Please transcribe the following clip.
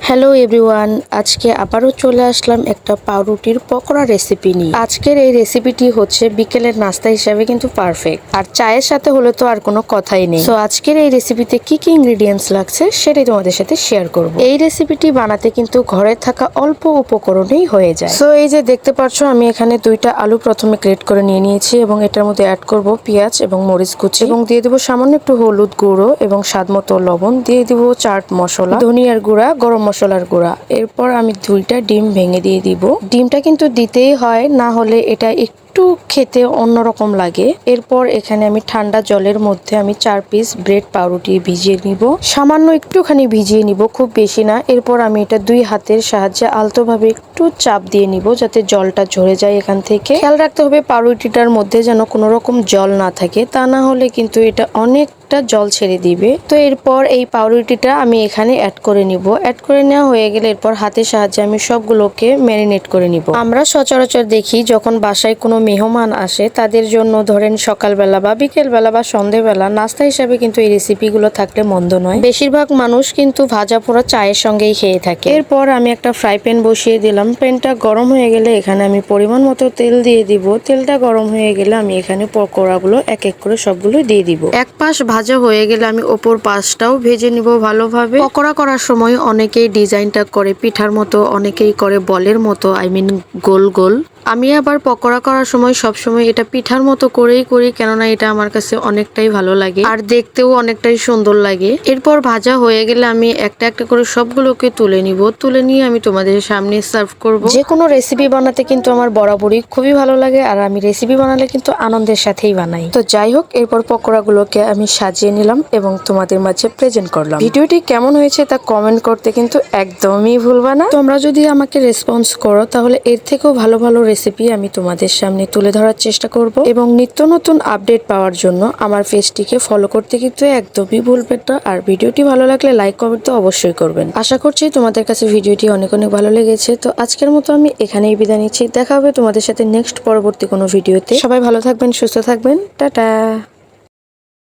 Hello everyone, আজকে আবারও চলে আসলাম একটা পাউরুটির পকোড়া রেসিপি নিয়ে। আজকের এই রেসিপিটি হচ্ছে বিকেলের নাস্তা হিসাবে কিন্তু পারফেক্ট, আর চায়ের সাথে হলে তো আর কোনো কথাই নেই। তো আজকের এই রেসিপিতে কি কি ইনগ্রেডিয়েন্টস লাগছে সেটাই তোমাদের সাথে শেয়ার করব। এই রেসিপিটি বানাতে কিন্তু ঘরে থাকা অল্প উপকরণেই হয়ে যায়। তো এই যে দেখতে পাচ্ছ, আমি এখানে দুইটা আলু প্রথমে গ্রেট করে নিয়ে নিয়েছি এবং এটার মধ্যে অ্যাড করব পেঁয়াজ এবং মরিচ কুচি, এবং দিয়ে দেবো সামান্য একটু হলুদ গুঁড়ো এবং স্বাদ মতো লবণ, দিয়ে দিব চাট মশলা, ধনিয়ার গুঁড়া, গরম মশলার গুঁড়া। এরপর আমি দুইটা ডিম ভেঙে দিয়ে দিব। ডিমটা কিন্তু দিতেই হয়, না হলে এটা একটু খেতে অন্যরকম লাগে। এরপর এখানে আমি ঠান্ডা জলের মধ্যে আমি 4 পিস ব্রেড পাউরুটি ভিজিয়ে নিব, সামান্য একটুখানি ভিজিয়ে নিব, খুব বেশি না। এরপর আমি এটা দুই হাতের সাহায্যে আলতোভাবে একটু চাপ দিয়ে নিব যাতে জলটা ঝরে যায় এখান থেকে। খেয়াল রাখতে হবে পাউরুটিটার মধ্যে যেন কোনো রকম জল না থাকে, তা না হলে কিন্তু এটা অনেকটা জল ছেড়ে দিবে। তো এরপর এই পাউরুটিটা আমি এখানে অ্যাড করে নিব। অ্যাড করে নেওয়া হয়ে গেলে এরপর হাতের সাহায্যে আমি সবগুলোকে ম্যারিনেট করে নিব। আমরা সচরাচর দেখি যখন বাসায় কোনো মেহমান আসে তাদের জন্য ধরেন সকালবেলা বা বিকেলবেলা বা সন্ধ্যেবেলা নাস্তা হিসাবে কিন্তু এই রেসিপিগুলো থাকলে মন্দ নয়। বেশিরভাগ মানুষ কিন্তু ভাজা পোড়া চায়ের সঙ্গেই খেয়ে থাকে। এরপর আমি একটা ফ্রাই প্যান বসিয়ে দিলাম। প্যানটা গরম হয়ে গেলে এখানে আমি পরিমাণ মতো তেল দিয়ে দিব। তেলটা গরম হয়ে গেলে আমি এখানে পকোড়াগুলো এক এক করে সবগুলো দিয়ে দিব। এক পাশ ভাজা হয়ে গেলে আমি ওপর পাশটাও ভেজে নিব ভালোভাবে। পকোড়া করার সময় অনেকেই ডিজাইনটা করে পিঠার মতো, অনেকেই করে বলের মতো, গোল গোল। আমি আবার পকোড়া করার সময় সবসময় এটা পিঠার মতো করেই করি, কেননা এটা আমার কাছে অনেকটাই ভালো লাগে আর দেখতেও অনেকটাই সুন্দর লাগে। এরপর ভাজা হয়ে গেলে আমি একটা একটা করে সবগুলোকে তুলে নিব। তুলে নিয়ে আমি তোমাদের সামনে সার্ভ করব। যে কোনো রেসিপি বানাতে কিন্তু আমার বরাবরই খুবই ভালো লাগে, আর আমি রেসিপি বানালে কিন্তু আনন্দের সাথেই বানাই। তো যাই হোক, এরপর পকোড়াগুলোকে আমি সাজিয়ে নিলাম এবং তোমাদের মাঝে প্রেজেন্ট করলাম। ভিডিওটি কেমন হয়েছে তা কমেন্ট করতে কিন্তু একদমই ভুলবা না। তোমরা যদি আমাকে রেসপন্স করো তাহলে এর থেকেও ভালো ভালো রেসিপি আমি তোমাদের সামনে তুলে ধরার চেষ্টা করব, এবং নিত্য নতুন আপডেট পাওয়ার জন্য আমার পেজটিকে ফলো করতে কিন্তু একদমই ভুলবেন না। আর ভিডিওটি ভালো লাগলে লাইক কমেন্ট তো অবশ্যই করবেন। আশা করছি তোমাদের কাছে ভিডিওটি অনেক অনেক ভালো লেগেছে। তো আজকের মতো আমি এখানেই বিদায় নিচ্ছি। দেখা হবে তোমাদের সাথে নেক্সট পরবর্তী কোনো ভিডিওতে। সবাই ভালো থাকবেন, সুস্থ থাকবেন, টাটা।